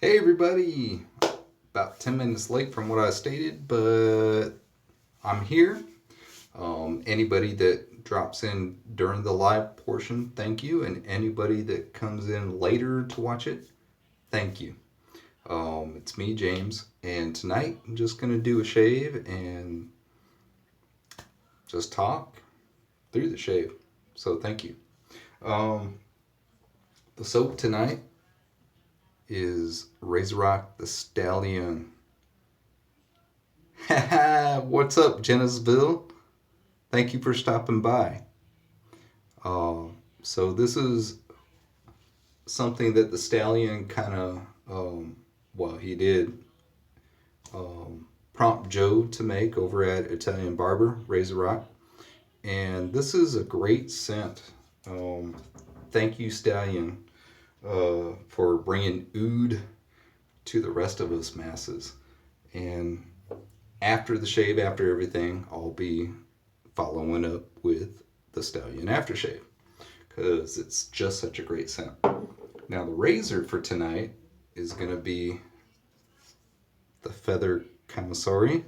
Hey everybody! About 10 minutes late from what I stated, but I'm here. Anybody that drops in during the live portion, thank you. And anybody that comes in later to watch it, thank you. It's me, James, and tonight I'm just going to do a shave and just talk through the shave. So thank you. Um, the soap tonight is Razor Rock the Stallion. What's up, Jennisville? Thank you for stopping by. So this is something that the Stallion kind of, he did prompt Joe to make over at Italian Barber, Razor Rock. And this is a great scent. Um, Thank you, Stallion, for bringing oud to the rest of us masses. And after the shave, after everything, I'll be following up with the Stallion aftershave because it's just such a great scent. Now, the razor for tonight is going to be the Feather Commissary.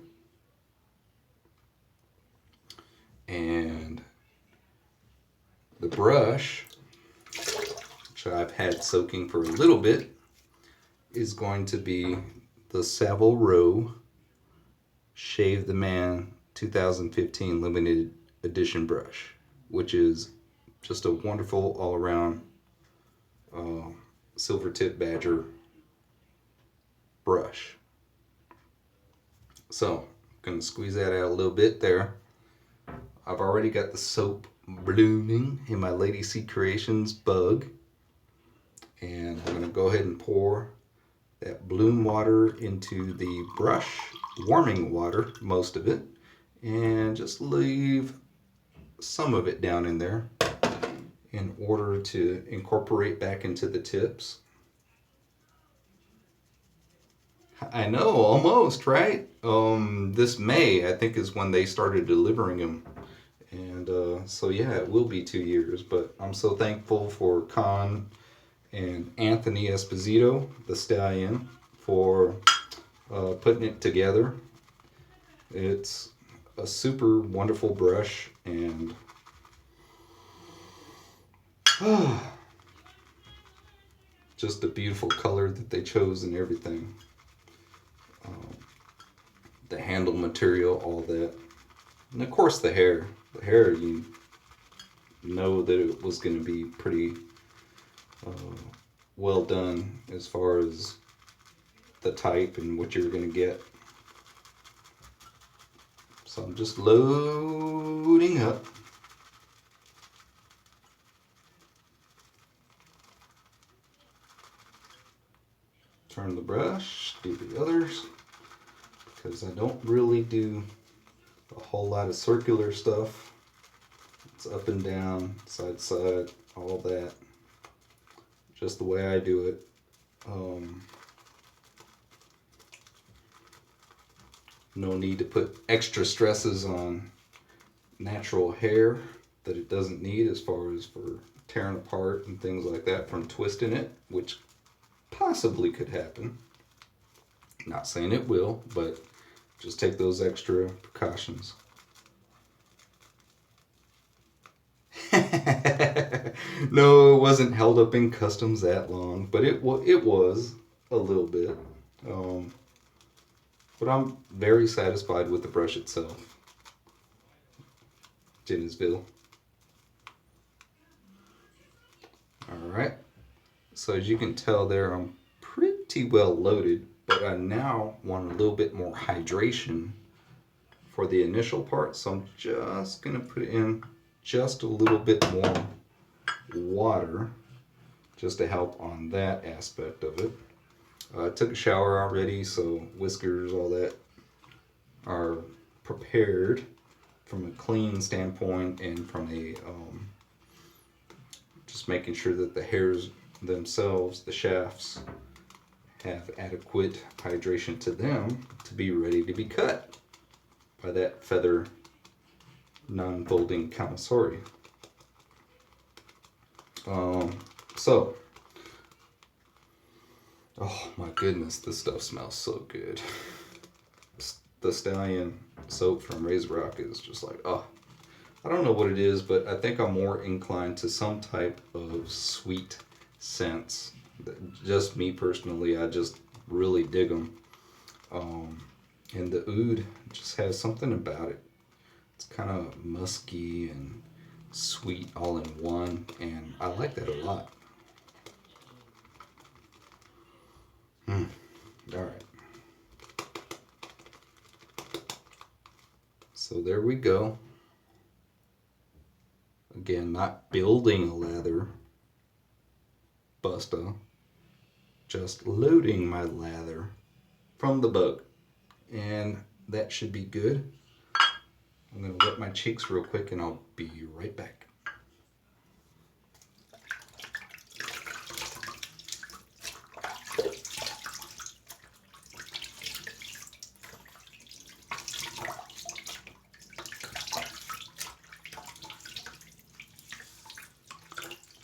And the brush, which I've had soaking for a little bit, is going to be the Savile Row Shave the Man 2015 limited edition brush, which is just a wonderful all around silver tip badger brush. So I'm going to squeeze that out a little bit there. I've already got the soap blooming in my Lady C Creations bug. And I'm going to go ahead and pour that bloom water into the brush, warming water, most of it, and just leave some of it down in there in order to incorporate back into the tips. I know, almost, right? This May, I think, is when they started delivering them. And so, yeah, it will be 2 years. But I'm so thankful for Con and Anthony Esposito, the Stallion, for putting it together. It's a super wonderful brush, and just a beautiful color that they chose and everything. The handle material, all that. And of course the hair. The hair, you know that it was going to be pretty well done as far as the type and what you're going to get. So I'm just loading up. Turn the brush, do the others, because I don't really do a whole lot of circular stuff. It's up and down, side to side, all that. Just the way I do it. No need to put extra stresses on natural hair that it doesn't need as far as for tearing apart and things like that from twisting it, which possibly could happen. Not saying it will, but just take those extra precautions. No, it wasn't held up in customs that long, but it was a little bit. But I'm very satisfied with the brush itself. Jennisville. Alright, so as you can tell there, I'm pretty well loaded, but I now want a little bit more hydration for the initial part, so I'm just going to put in just a little bit more water just to help on that aspect of it. I took a shower already, so whiskers, all that are prepared from a clean standpoint and from a just making sure that the hairs themselves, the shafts, have adequate hydration to them to be ready to be cut by that feather non-folding commissary. So Oh my goodness, this stuff smells so good. The Stallion soap from Razor Rock is just like, oh, I don't know what it is, but I think I'm more inclined to some type of sweet scents. Just me personally, I just really dig them. And the oud just has something about it. It's kind of musky and sweet all in one, and I like that a lot. All right. So there we go. Again, not building a lather, busta, just loading my lather from the boat. And that should be good. I'm going to wet my cheeks real quick and I'll be right back.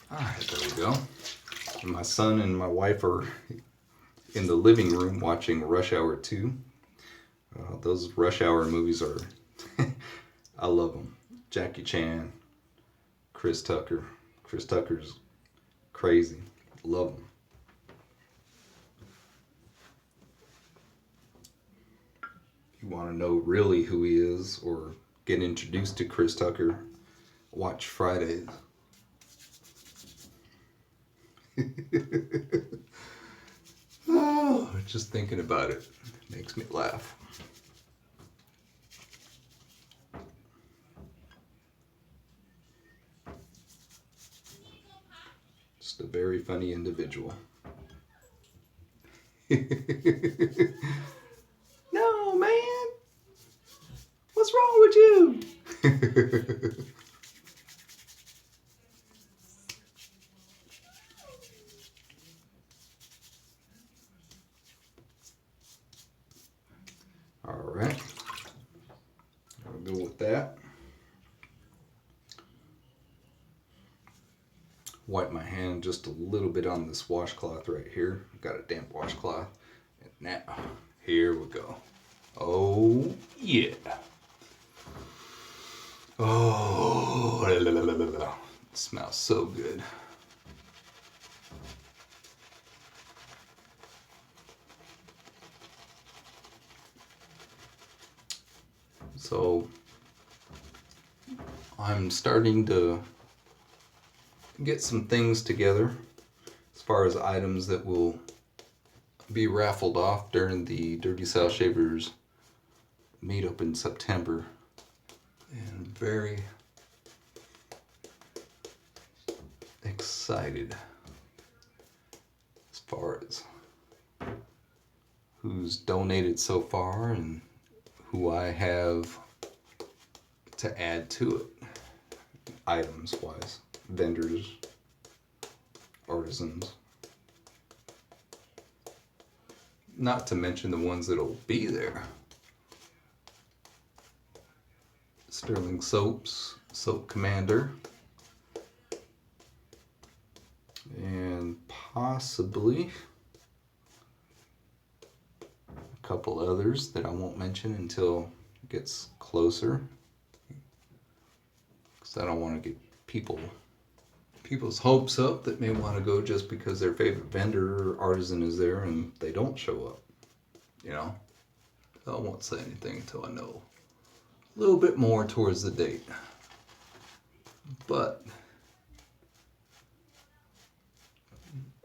Alright, there we go. My son and my wife are in the living room watching Rush Hour 2. Those Rush Hour movies are, I love them. Jackie Chan, Chris Tucker. Chris Tucker's crazy. Love him. If you want to know really who he is or get introduced to Chris Tucker, watch Fridays. Oh, just thinking about it makes me laugh. Just a very funny individual. No, man. What's wrong with you? All right. I'll go with that. Wipe my hand just a little bit on this washcloth right here. I've got a damp washcloth. And now, here we go. Oh, yeah. Oh, it smells so good. So, I'm starting to get some things together as far as items that will be raffled off during the Dirty South Shavers meetup in September. And I'm very excited as far as who's donated so far and who I have to add to it, items wise, vendors, artisans. Not to mention the ones that'll be there. Sterling Soaps, Soap Commander, and possibly a couple others that I won't mention until it gets closer, because I don't want to get people's hopes up that may want to go just because their favorite vendor or artisan is there and they don't show up, you know. So I won't say anything until I know a little bit more towards the date. But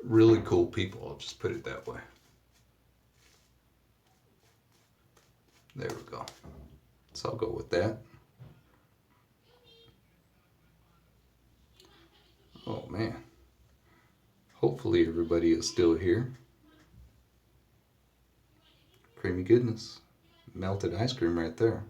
really cool people, I'll just put it that way. There we go. So I'll go with that. Oh man. Hopefully everybody is still here. Creamy goodness. Melted ice cream right there.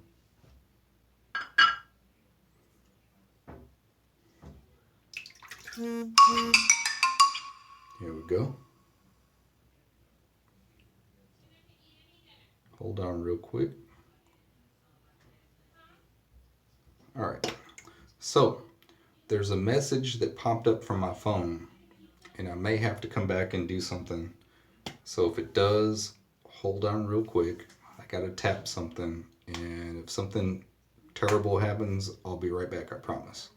Here we go. Hold on real quick. All right. So there's a message that popped up from my phone, and I may have to come back and do something So if it does, hold on real quick. I gotta tap something, and if something terrible happens, I'll be right back, I promise.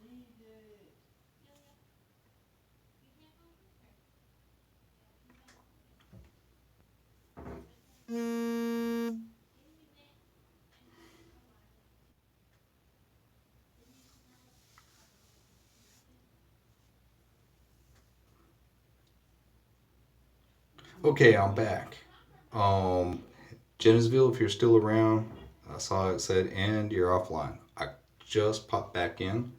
Okay, I'm back. Um, Genesville, if you're still around, I saw it said, and you're offline. I just popped back in.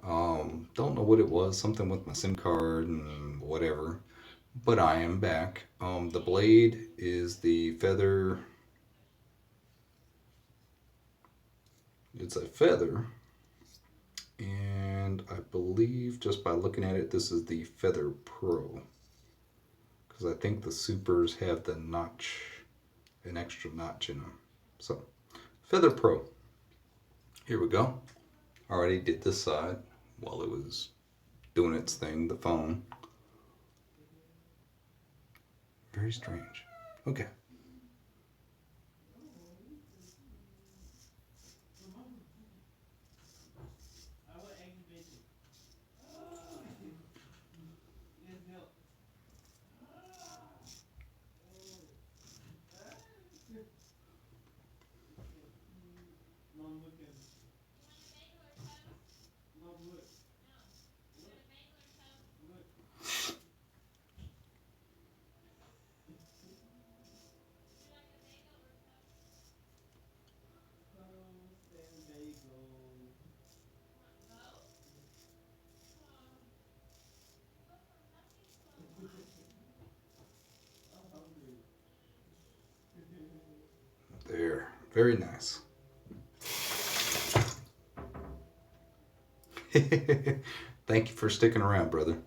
Don't know what it was, something with my SIM card and whatever, but I am back. The blade is the feather, it's a feather, and I believe just by looking at it, this is the Feather Pro, because I think the Supers have the notch, an extra notch in them. So, Feather Pro. Here we go. Already did this side while it was doing its thing, the phone. Very strange. Okay. There. Very nice. Thank you for sticking around, brother.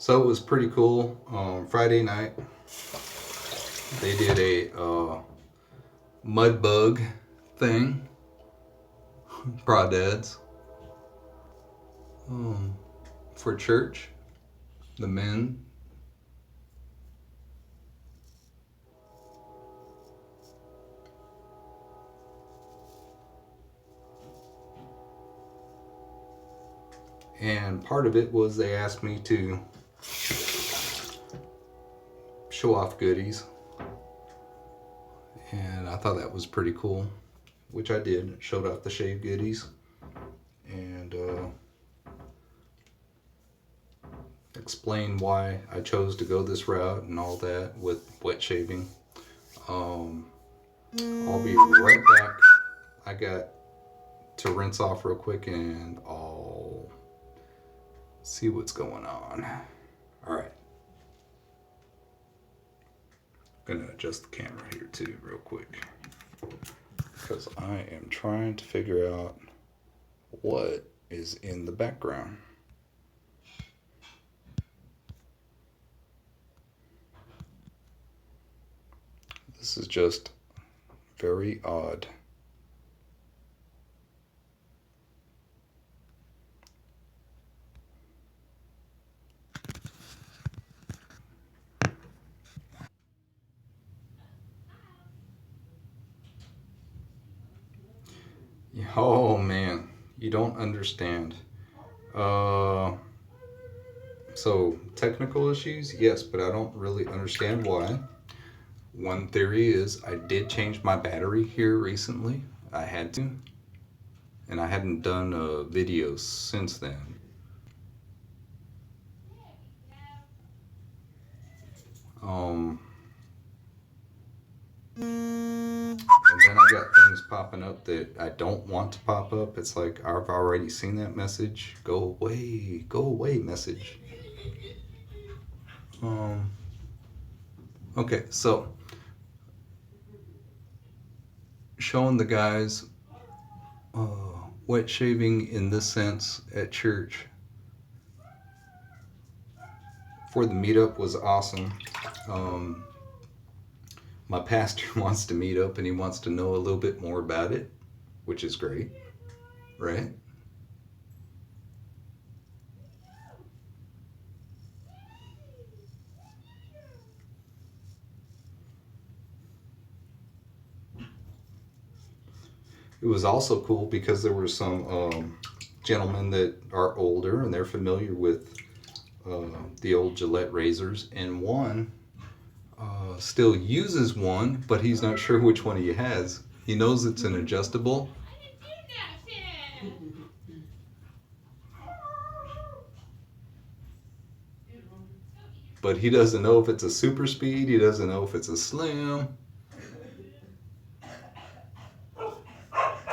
So it was pretty cool. Friday night, they did a mud bug thing, crawdads, um, for church. The men. And part of it was they asked me to show off goodies. And I thought that was pretty cool, which I did. Showed off the shave goodies. And explain why I chose to go this route and all that with wet shaving. Um, I'll be right back. I got to rinse off real quick and I'll see what's going on. All right. Gonna adjust the camera here too, real quick, because I am trying to figure out what is in the background. This is just very odd. Oh man, you don't understand. Uh, so technical issues, yes, but I don't really understand why. One theory is I did change my battery here recently. I had to, and I hadn't done a video since then. Um, and then I got things popping up that I don't want to pop up. It's like I've already seen that message. Go away message. Okay, so showing the guys wet shaving in this sense at church for the meetup was awesome. Um, my pastor wants to meet up and he wants to know a little bit more about it, which is great, right? It was also cool because there were some gentlemen that are older and they're familiar with the old Gillette razors, and one still uses one, but he's not sure which one he has. He knows it's an adjustable, but he doesn't know if it's a super speed, he doesn't know if it's a slim.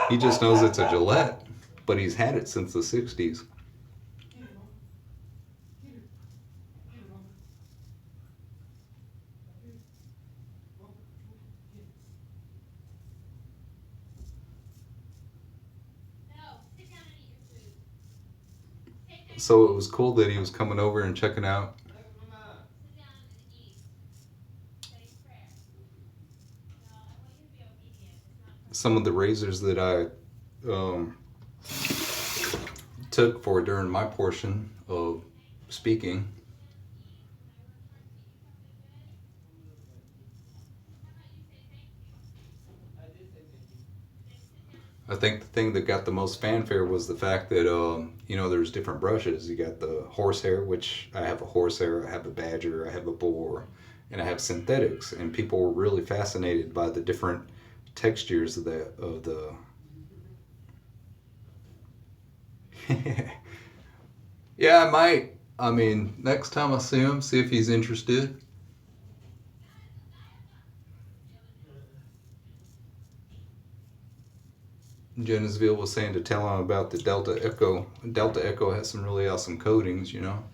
He just knows it's a Gillette, but he's had it since the 60s. So it was cool that he was coming over and checking out some of the razors that I took for during my portion of speaking. I think the thing that got the most fanfare was the fact that there's different brushes. You got the horsehair, which I have a horsehair, I have a badger, I have a boar, and I have synthetics. And people were really fascinated by the different textures of the. Yeah, I might. I mean, next time I see him, see if he's interested. Genesville was saying to tell him about the Delta Echo. Delta Echo has some really awesome coatings, you know.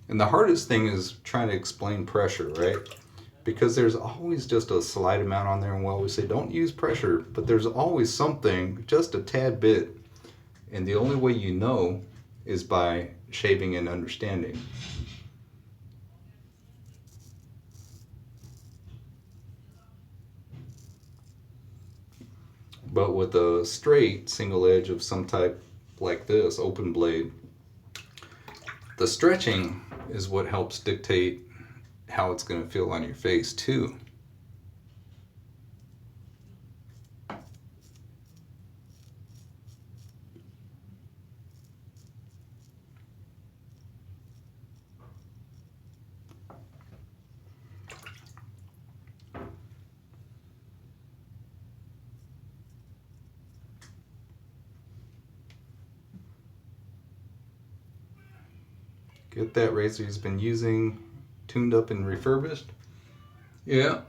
And the hardest thing is trying to explain pressure, right? Because there's always just a slight amount on there, and we always say don't use pressure, but there's always something, just a tad bit. And the only way you know is by shaving and understanding. But with a straight single edge of some type like this, open blade, the stretching is what helps dictate how it's going to feel on your face too. Get that razor he's been using tuned up and refurbished. Yeah.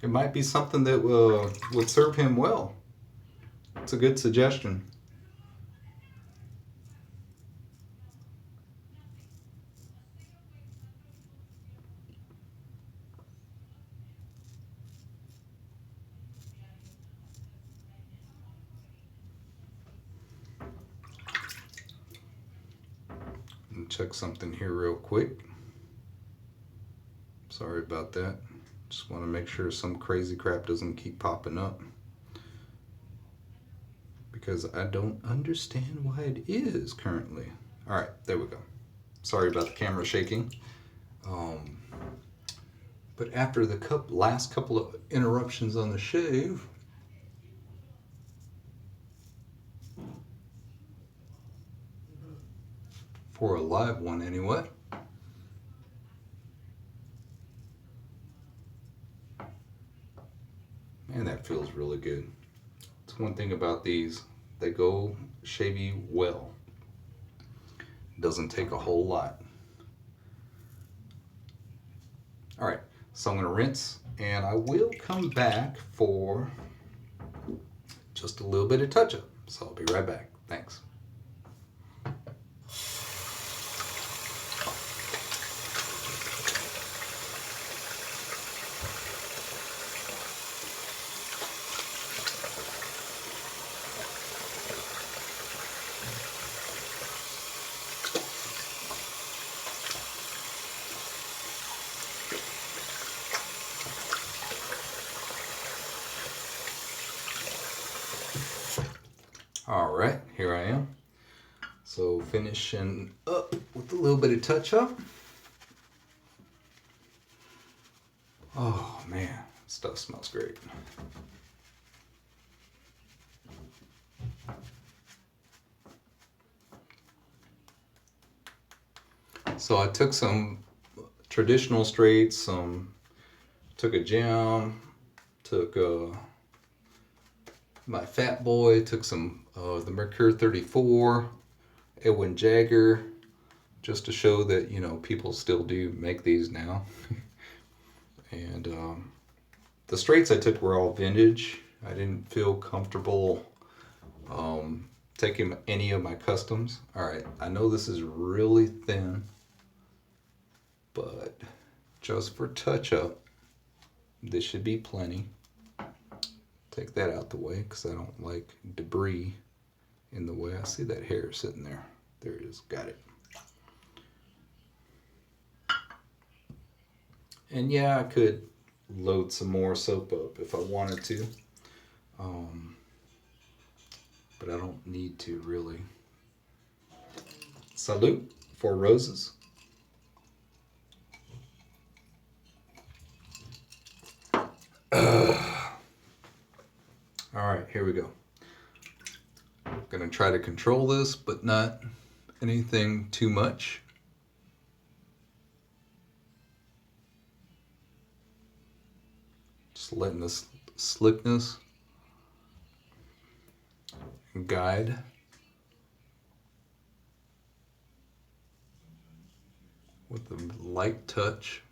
It might be something that would serve him well. It's a good suggestion. Check something here real quick. Sorry about that. Just want to make sure some crazy crap doesn't keep popping up, because I don't understand why it is currently. All right, there we go. Sorry about the camera shaking. Um, but after the last couple of interruptions on the shave, for a live one anyway, And that feels really good. It's one thing about these, they go shavy well. Doesn't take a whole lot. All right, so I'm gonna rinse and I will come back for just a little bit of touch up. So I'll be right back. Thanks. All right, here I am. So finishing up with a little bit of touch up. Oh man, stuff smells great. So I took some traditional straights, took a jam, took my Fat Boy, took some the Mercure 34, Edwin Jagger, just to show that, you know, people still do make these now. And the straights I took were all vintage. I didn't feel comfortable taking any of my customs. All right, I know this is really thin, but just for touch up, this should be plenty. Take that out the way because I don't like debris in the way. I see that hair sitting there. There it is. Got it. And yeah, I could load some more soap up if I wanted to. But I don't need to really. Salute. 4 roses. All right, here we go. I'm gonna try to control this, but not anything too much. Just letting this slickness guide. With a light touch.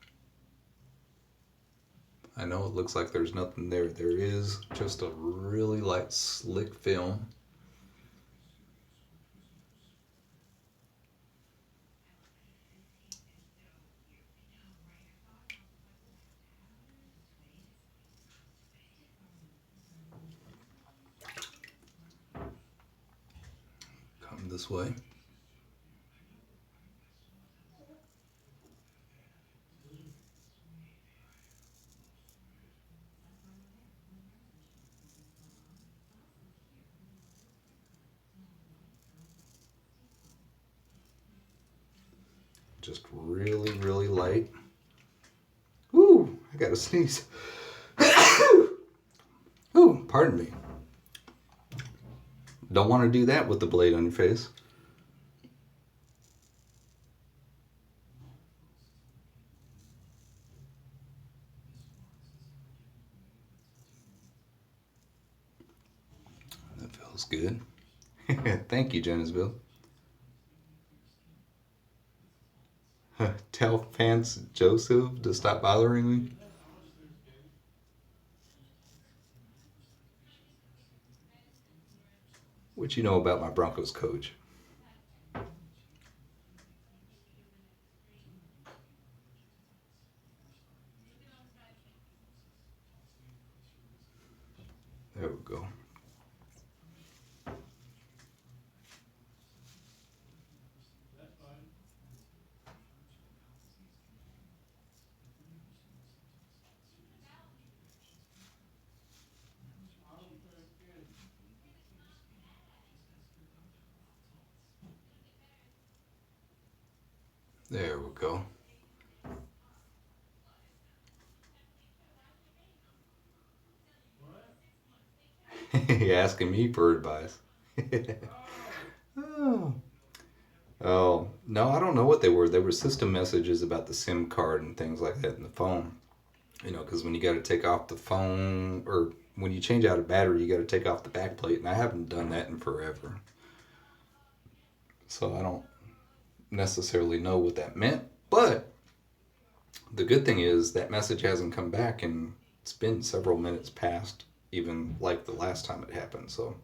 I know it looks like there's nothing there. There is just a really light slick film. Come this way. Just really, really light. Ooh, I gotta sneeze. Ooh, pardon me. Don't want to do that with the blade on your face. That feels good. Thank you, Genesville. Tell fans Joseph to stop bothering me. What you know about my Broncos coach? There we go. There we go. You're asking me for advice. Oh. Oh, no, I don't know what they were. They were system messages about the SIM card and things like that in the phone. You know, because when you got to take off the phone or when you change out a battery, you got to take off the back plate, and I haven't done that in forever. So I don't necessarily know what that meant, but the good thing is that message hasn't come back, and it's been several minutes past even like the last time it happened, so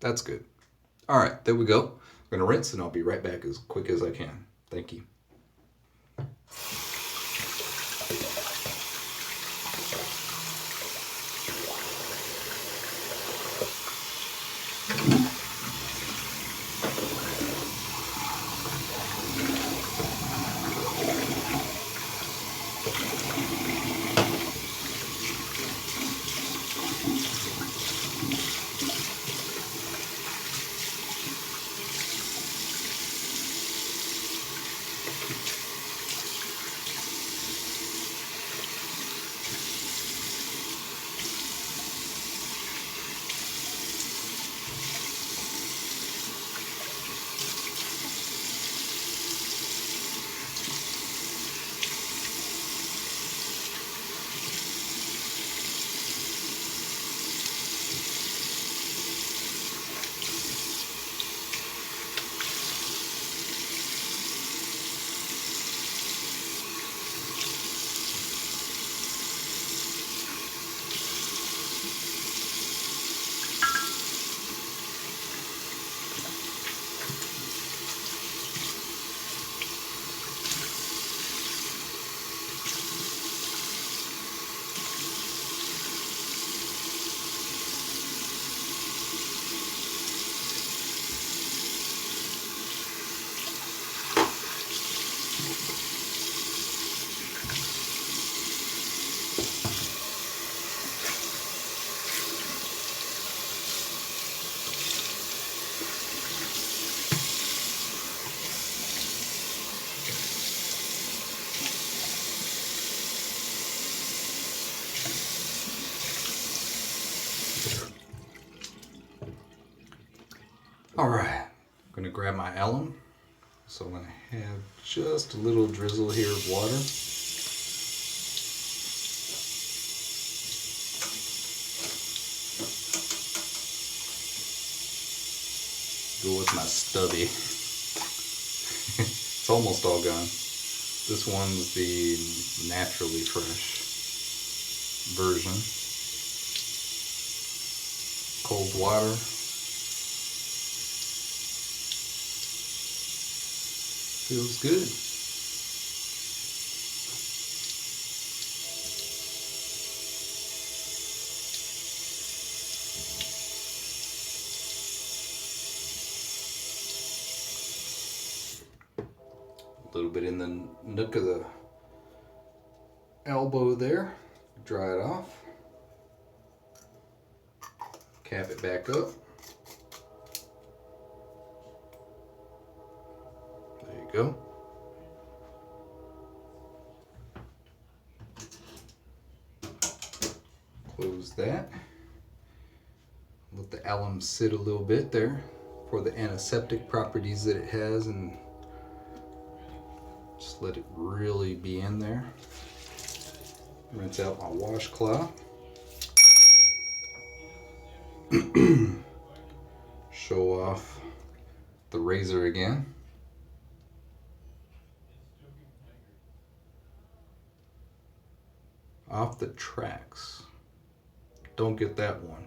that's good. All right, there we go. I'm gonna rinse, and I'll be right back as quick as I can. Thank you. All right, I'm gonna grab my alum. So I'm gonna have just a little drizzle here of water. Go with my stubby. It's almost all gone. This one's the naturally fresh version. Cold water. Feels good. A little bit in the nook of the elbow there. Dry it off. Cap it back up. There you go. Close that. Let the alum sit a little bit there for the antiseptic properties that it has, and just let it really be in there. Rinse out my washcloth. Show off the razor again. Off the tracks. Don't get that one,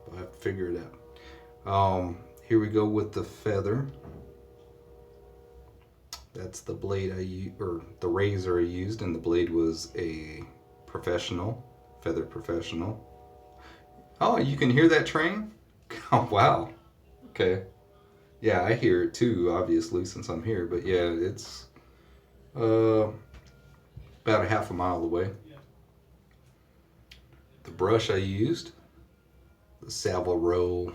but I have to figure it out. Here we go with the feather. That's the blade I used, or the razor I used, and the blade was a professional, feather professional. Oh, you can hear that train? Oh, wow. Okay. Yeah, I hear it too, obviously, since I'm here, but yeah, it's about a half a mile away. The brush I used, the Savile Row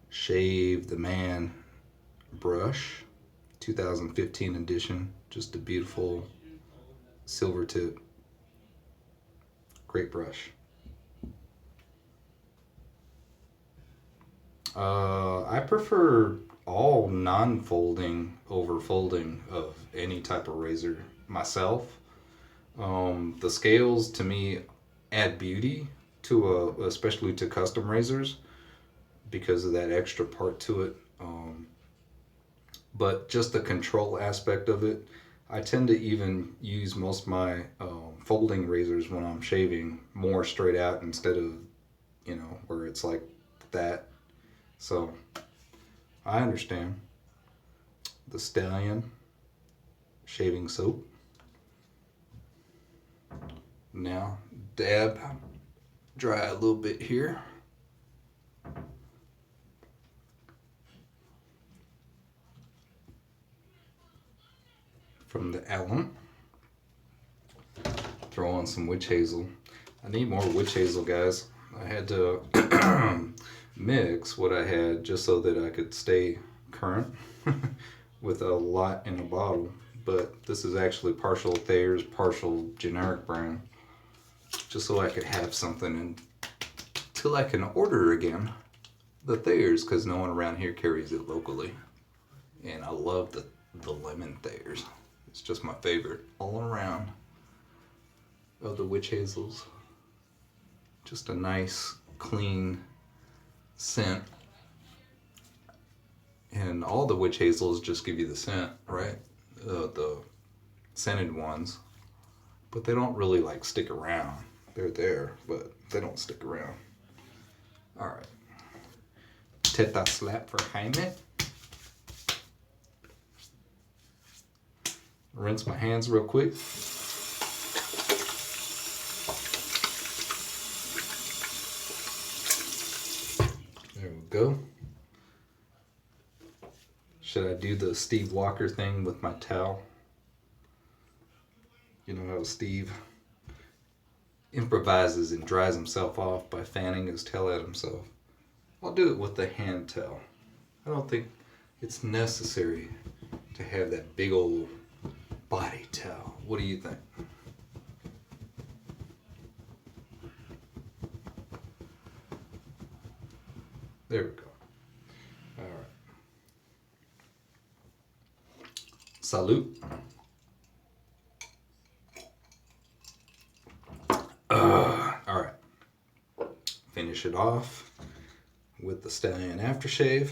Shave the Man brush, 2015 edition, just a beautiful silver tip. Great brush. I prefer all non-folding over folding of any type of razor myself. The scales to me add beauty, especially to custom razors because of that extra part to it. But just the control aspect of it, I tend to even use most of my folding razors when I'm shaving more straight out instead of, where it's like that. So I understand. The Stallion shaving soap. Now dab dry a little bit here. From the alum. Throw on some witch hazel. I need more witch hazel, guys. I had to mix what I had just so that I could stay current with a lot in a bottle. But this is actually partial Thayer's, partial generic brand, just so I could have something until I can order again the Thayer's, because no one around here carries it locally. And I love the lemon Thayer's. It's just my favorite all around of the witch hazels. Just a nice, clean scent. And all the witch hazels just give you the scent, right? The scented ones. But they don't really like stick around. They're there, but they don't stick around. Alright. Teta slap for Jaime. Rinse my hands real quick. There we go. Should I do the Steve Walker thing with my towel? You know how Steve improvises and dries himself off by fanning his towel at himself. I'll do it with the hand towel. I don't think it's necessary to have that big old body towel. What do you think? There we go. All right. Salute. All right. Finish it off with the Stallion aftershave.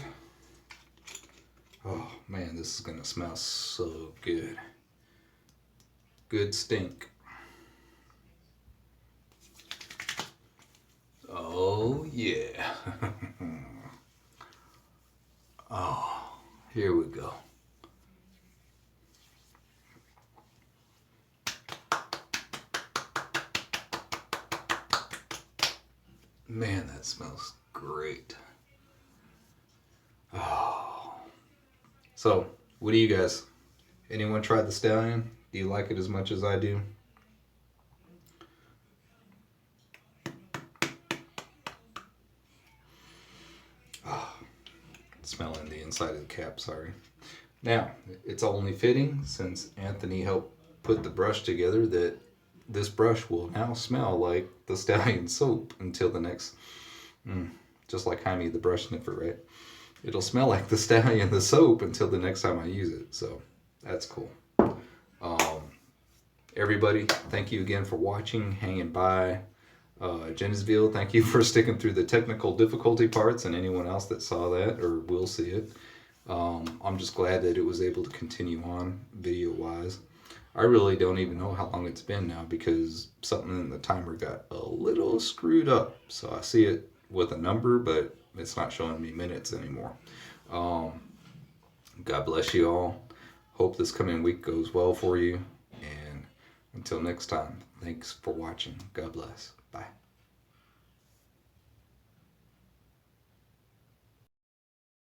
Oh man, this is gonna smell so good. Good stink. Oh yeah. Oh, here we go. Man, that smells great. Oh. So, what do you guys? Anyone tried the Stallion? Do you like it as much as I do? Oh, smelling the inside of the cap, sorry. Now, it's only fitting, since Anthony helped put the brush together, that this brush will now smell like the Stallion soap until the next, just like Jaime the brush sniffer, right? It'll smell like the Stallion the soap until the next time I use it, so that's cool. Everybody, thank you again for watching, hanging by. Genesville, thank you for sticking through the technical difficulty parts, and anyone else that saw that or will see it. I'm just glad that it was able to continue on video-wise. I really don't even know how long it's been now, because something in the timer got a little screwed up. So I see it with a number, but it's not showing me minutes anymore. God bless you all. Hope this coming week goes well for you. And until next time, thanks for watching. God bless. Bye.